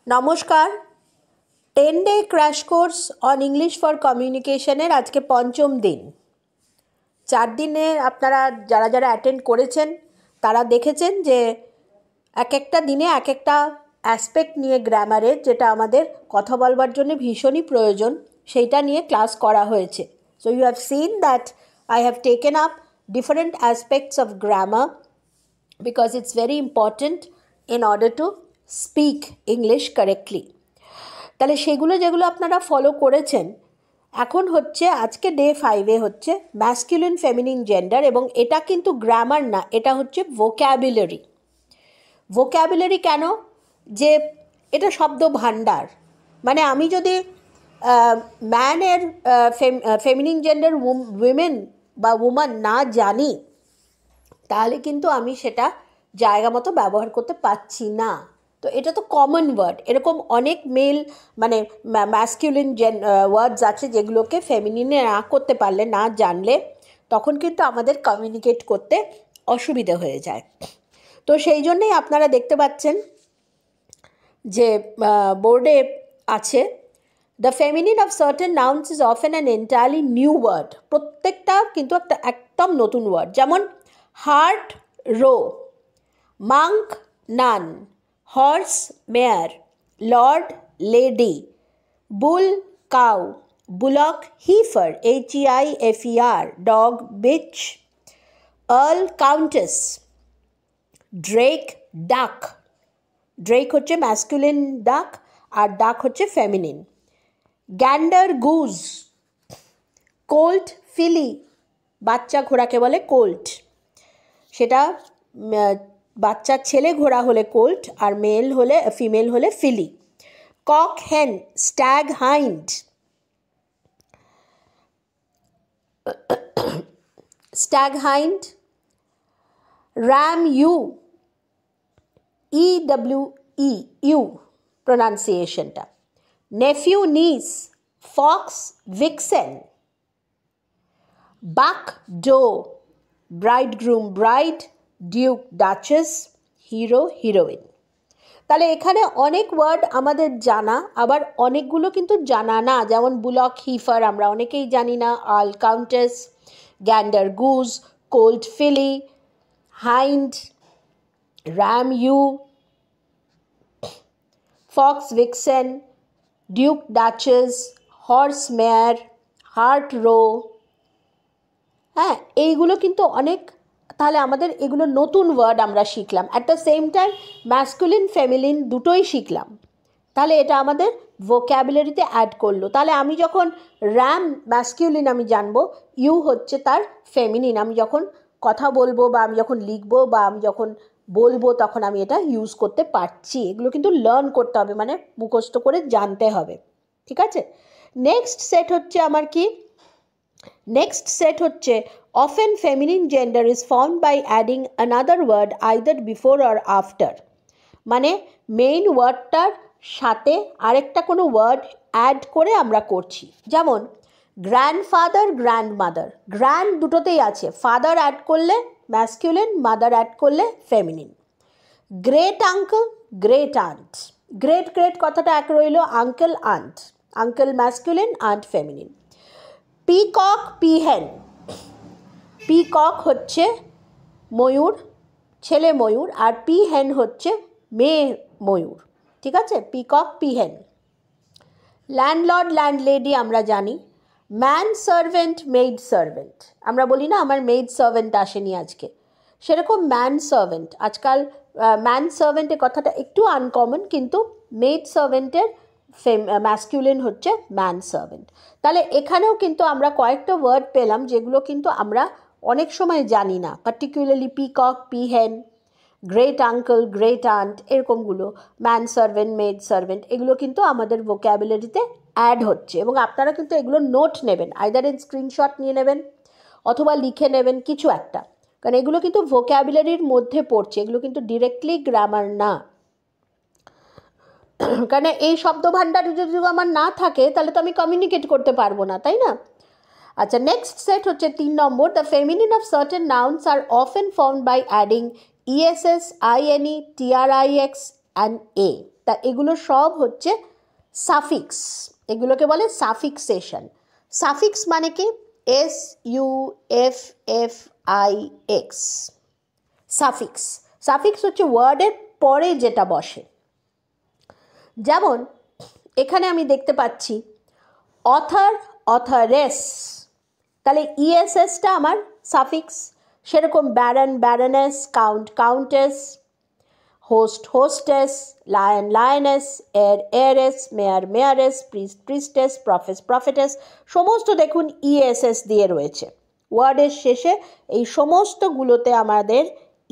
নমস্কার 10 day crash course on English for কমিউনিকেশনের আজকে পঞ্চম দিন। 4 দিনে আপনারা যারা যারা অ্যাটেন্ড করেছেন তারা দেখেছেন যে এক একটা দিনে এক একটা অ্যাসপেক্ট নিয়ে গ্রামারের, যেটা আমাদের কথা বলবার জন্য ভীষণই প্রয়োজন, সেইটা নিয়ে ক্লাস করা হয়েছে। So you have seen that I have taken up different aspects of grammar because it's very important in order to speak English correctly. তাহলে সেগুলো যেগুলো আপনারা ফলো করেছেন, এখন হচ্ছে আজকে ডে 5-এ হচ্ছে ম্যাসকুলিন ফেমিনিন জেন্ডার, এবং এটা কিন্তু গ্রামার না, এটা হচ্ছে ভোক্যাবুলারি। ভোক্যাবুলারি কেন? যে এটা শব্দ ভাণ্ডার। মানে আমি যদি ম্যানের ফেমিনিন জেন্ডার উইমেন বা উমান না জানি, তাহলে কিন্তু আমি সেটা জায়গা মতো ব্যবহার করতে পারছি না। তো এটা তো কমন ওয়ার্ড, এরকম অনেক মেল মানে ম্যাসকুলিন ওয়ার্ডস আছে যেগুলোকে ফেমিনিনে না করতে পারলে, না জানলে, তখন কিন্তু আমাদের কমিউনিকেট করতে অসুবিধা হয়ে যায়। তো সেই জন্যেই আপনারা দেখতে পাচ্ছেন যে বোর্ডে আছে the feminine of certain nouns is often an entirely new word. প্রত্যেকটা কিন্তু একটা একদম নতুন ওয়ার্ড। যেমন hart roe, monk nun, horse mare, lord lady, bull cow, bullock heifer HEIFER, dog bitch, earl countess, drake duck. Drake হচ্ছে masculine duck আর duck হচ্ছে feminine. Gander goose, colt filly, বাচ্চা ঘোড়াকে বলে কোল্ট, সেটা বাচ্চার ছেলে ঘোড়া হলে কোল্ট আর মেল হলে ফিমেল হলে ফিলি। কক হেন, stag hind, stag hind. Ram ewe, EWE, ewe প্রোনাউন্সিয়েশনটা। Nephew niece, fox vixen. Buck doe, bridegroom bride, duke duchess, hero heroine. তাহলে এখানে অনেক ওয়ার্ড আমাদের জানা, আবার অনেকগুলো কিন্তু জানা না। যেমন বুলক হিফার আমরা অনেকেই জানি না, earl countess, gander goose, colt filly, hind, ram ewe, fox vixen, duke duchess, horse mare, hart roe. হ্যাঁ, এইগুলো কিন্তু অনেক, তাহলে আমাদের এগুলো নতুন ওয়ার্ড আমরা শিখলাম। At the same time masculine feminine দুটোই শিখলাম। তাহলে এটা আমাদের ভোক্যাবুলারিতে অ্যাড করলো। তাহলে আমি যখন র্যাম ম্যাসকুলিন আমি জানবো, ইউ হচ্ছে তার ফেমিনিন। আমি যখন কথা বলবো বা আমি যখন লিখবো বা আমি যখন বলবো, তখন আমি এটা ইউজ করতে পারছি। এগুলো কিন্তু লার্ন করতে হবে, মানে মুখস্থ করে জানতে হবে। ঠিক আছে? নেক্সট সেট হচ্ছে আমার কি? নেক্সট সেট হচ্ছে often feminine gender is formed by adding another word either before or after. মানে মেইন ওয়ার্ডটার সাথে আরেকটা কোনো ওয়ার্ড অ্যাড করে আমরা করছি। যেমন গ্র্যান্ডফাদার, গ্র্যান্ডমাদার, গ্র্যান্ড দুটোতেই আছে, ফাদার অ্যাড করলে ম্যাসকুলিন, মাদার অ্যাড করলে feminine. Great uncle, great aunt, great great কথাটা এক রইল, uncle aunt, uncle masculine, aunt feminine. Peacock, peahen, peacock হচ্ছে ময়ূর, ছেলে ময়ূর, আর পিহেন হচ্ছে মেয়ে ময়ূর। ঠিক আছে? Peacock, peahen. ল্যান্ডলর্ড, ল্যান্ডলেডি আমরা জানি। ম্যান সার্ভেন্ট, মেইড সার্ভেন্ট, আমরা বলি না আমার মেইড সার্ভেন্ট আসেনি আজকে, সেরকম ম্যান সার্ভেন্ট। আজকাল ম্যান সার্ভেন্টের কথাটা একটু আনকমন, কিন্তু মেইড সার্ভেন্টের ম্যাসকুলিন হচ্ছে ম্যান সার্ভেন্ট। তাহলে এখানেও কিন্তু আমরা কয়েকটা ওয়ার্ড পেলাম যেগুলো কিন্তু আমরা অনেক সময় জানি না, particularly peacock, peahen, great uncle, great aunt, এরকমগুলো, ম্যান সার্ভেন্ট, মেড সার্ভেন্ট, এগুলো কিন্তু আমাদের ভোক্যাবুলারিতে অ্যাড হচ্ছে। এবং আপনারা কিন্তু এগুলো নোট নেবেন, আইদার ইন স্ক্রিনশট নিয়ে নেবেন অথবা লিখে নেবেন কিছু একটা, কারণ এগুলো কিন্তু ভোক্যাবুলারির মধ্যে পড়ছে, এগুলো কিন্তু ডিরেক্টলি গ্রামার না। কারণ এই শব্দভাণ্ডার যদি আমার না থাকে তাহলে তো আমি কমিউনিকেট করতে পারবো না, তাই না? আচ্ছা, নেক্সট সেট হচ্ছে 3 number. The feminine of certain nouns are often formed by adding ESS, INE, TRIX and A. তা এগুলো সব হচ্ছে সাফিক্স, এগুলোকে বলে সাফিক্সেশন। সাফিক্স মানে কি? SUFFIX, suffix. সাফিক্স হচ্ছে ওয়ার্ডের পরে যেটা বসে। যেমন এখানে আমি দেখতে পাচ্ছি অথর, অথরেস, তাহলে ইএসএসটা আমার সাফিক্স। সেরকম Baron, baroness, count, countess, host, hostess, lion, lioness, এর, এরেস, মেয়ার, মেয়ারেস, প্রিস্ট, প্রিস্টেস, প্রফেস, প্রফেটেস, সমস্ত দেখুন ইএসএস দিয়ে রয়েছে। ওয়ার্ডের শেষে এই সমস্তগুলোতে আমাদের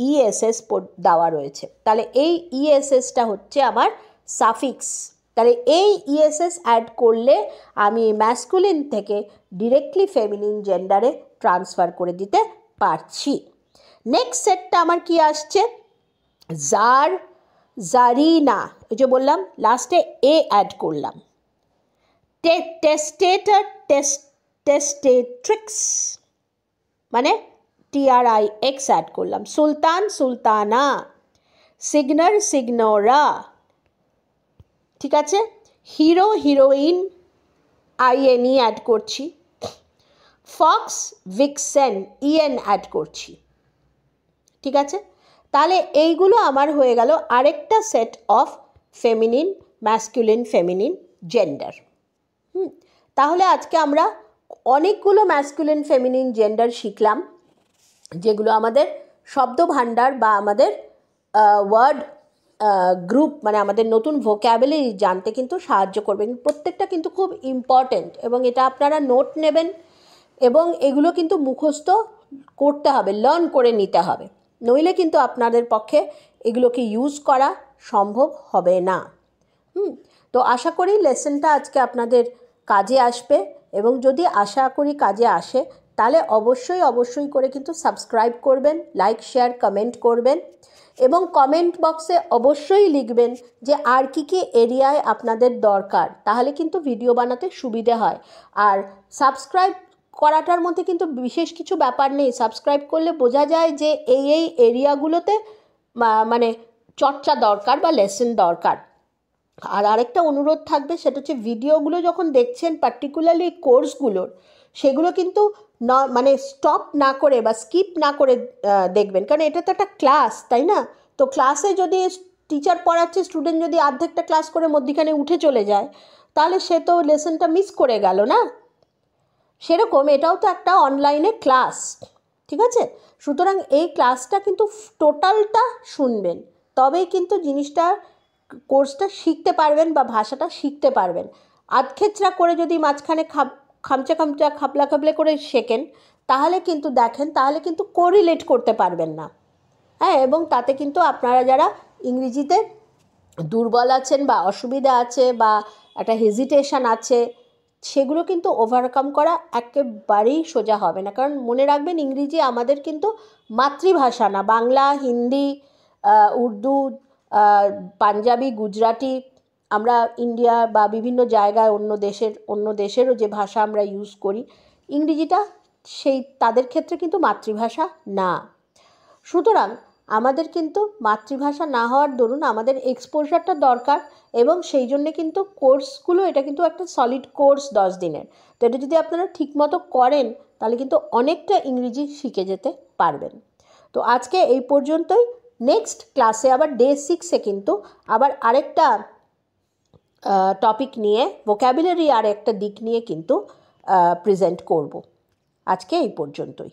ইএসএস দেওয়া রয়েছে। তাহলে এই ইএসএসটা হচ্ছে আমার সাফিক্স। তাহলে এই ইএসএস অ্যাড করলে আমি ম্যাসকুলিন থেকে ডিরেক্টলি ফেমিনিন জেন্ডারে ট্রান্সফার করে দিতে পারছি। নেক্সট সেটটা আমার কি আসছে? জার, জারিনা, ওই যে বললাম লাস্টে এ অ্যাড করলাম। টেস্টেটার, টেস্টেট্রিক্স, মানে TRIX অ্যাড করলাম। সুলতান, সুলতানা, সিগনার, সিগনোরা, ঠিক আছে। হিরো, হিরোইন, INE অ্যাড করছি। ফক্স, ভিক্সেন, EN অ্যাড করছি, ঠিক আছে। তাহলে এইগুলো আমার হয়ে গেল আরেকটা set of feminine, masculine, feminine gender. তাহলে আজকে আমরা অনেকগুলো ম্যাসকুলিন, ফেমিনিন জেন্ডার শিখলাম, যেগুলো আমাদের শব্দ ভাণ্ডার বা আমাদের ওয়ার্ড গ্রুপ, মানে আমাদের নতুন ভোক্যাবুলারি জানতে কিন্তু সাহায্য করবে। প্রত্যেকটা কিন্তু খুব ইম্পর্টেন্ট, এবং এটা আপনারা নোট নেবেন এবং এগুলো কিন্তু মুখস্থ করতে হবে, লার্ন করে নিতে হবে, নইলে কিন্তু আপনাদের পক্ষে এগুলোকে ইউজ করা সম্ভব হবে না। তো আশা করি লেসনটা আজকে আপনাদের কাজে আসবে, এবং যদি আশা করি কাজে আসে তাহলে অবশ্যই অবশ্যই করে কিন্তু সাবস্ক্রাইব করবেন, লাইক, শেয়ার, কমেন্ট করবেন, এবং কমেন্ট বক্সে অবশ্যই লিখবেন যে আর কি কি এরিয়ায় আপনাদের দরকার, তাহলে কিন্তু ভিডিও বানাতে সুবিধে হয়। আর সাবস্ক্রাইব করাটার মধ্যে কিন্তু বিশেষ কিছু ব্যাপার নেই, সাবস্ক্রাইব করলে বোঝা যায় যে এই এই এরিয়াগুলোতে মানে চর্চা দরকার বা লেসন দরকার। আর আরেকটা অনুরোধ থাকবে, সেটা হচ্ছে ভিডিওগুলো যখন দেখছেন পার্টিকুলারলি কোর্সগুলোর, সেগুলো কিন্তু মানে স্টপ না করে বা স্কিপ না করে দেখবেন, কারণ এটা তো একটা ক্লাস, তাই না? তো ক্লাসে যদি টিচার পড়াচ্ছে, স্টুডেন্ট যদি অর্ধেকটা ক্লাস করে মধ্যিখানে উঠে চলে যায়, তাহলে সে তো লেসনটা মিস করে গেল না। সেরকম এটাও তো একটা অনলাইনে ক্লাস, ঠিক আছে? সুতরাং এই ক্লাসটা কিন্তু টোটালটা শুনবেন, তবেই কিন্তু জিনিসটা, কোর্সটা শিখতে পারবেন বা ভাষাটা শিখতে পারবেন। আধখেচরা করে যদি মাঝখানে খামচা খামচা খাপলা খাপলে করে শেখেন, তাহলে কিন্তু দেখেন, তাহলে কিন্তু কোরিলেট করতে পারবেন না। হ্যাঁ, এবং তাতে কিন্তু আপনারা যারা ইংরেজিতে দুর্বল আছেন বা অসুবিধা আছে বা একটা হেজিটেশন আছে, সেগুলো কিন্তু ওভারকাম করা একেবারেই সোজা হবে না। কারণ মনে রাখবেন, ইংরেজি আমাদের কিন্তু মাতৃভাষা না। বাংলা, হিন্দি, উর্দু, পাঞ্জাবি, গুজরাটি, আমরা ইন্ডিয়া বা বিভিন্ন জায়গায় অন্য দেশেরও যে ভাষা আমরা ইউজ করি, ইংরেজিটা সেই তাদের ক্ষেত্রে কিন্তু মাতৃভাষা না। সুতরাং আমাদের কিন্তু মাতৃভাষা না হওয়ার দরুন আমাদের এক্সপোজারটা দরকার, এবং সেই জন্যে কিন্তু কোর্সগুলো, এটা কিন্তু একটা সলিড কোর্স 10 দিনের। তো এটা যদি আপনারা ঠিকমতো করেন, তাহলে কিন্তু অনেকটা ইংরেজি শিখে যেতে পারবেন। তো আজকে এই পর্যন্তই। নেক্সট ক্লাসে আবার ডে 6-এ কিন্তু আবার আরেকটা টপিক নিয়ে, ভোক্যাবুলারি আর একটা দিক নিয়ে কিন্তু প্রেজেন্ট করব। আজকে এই পর্যন্তই।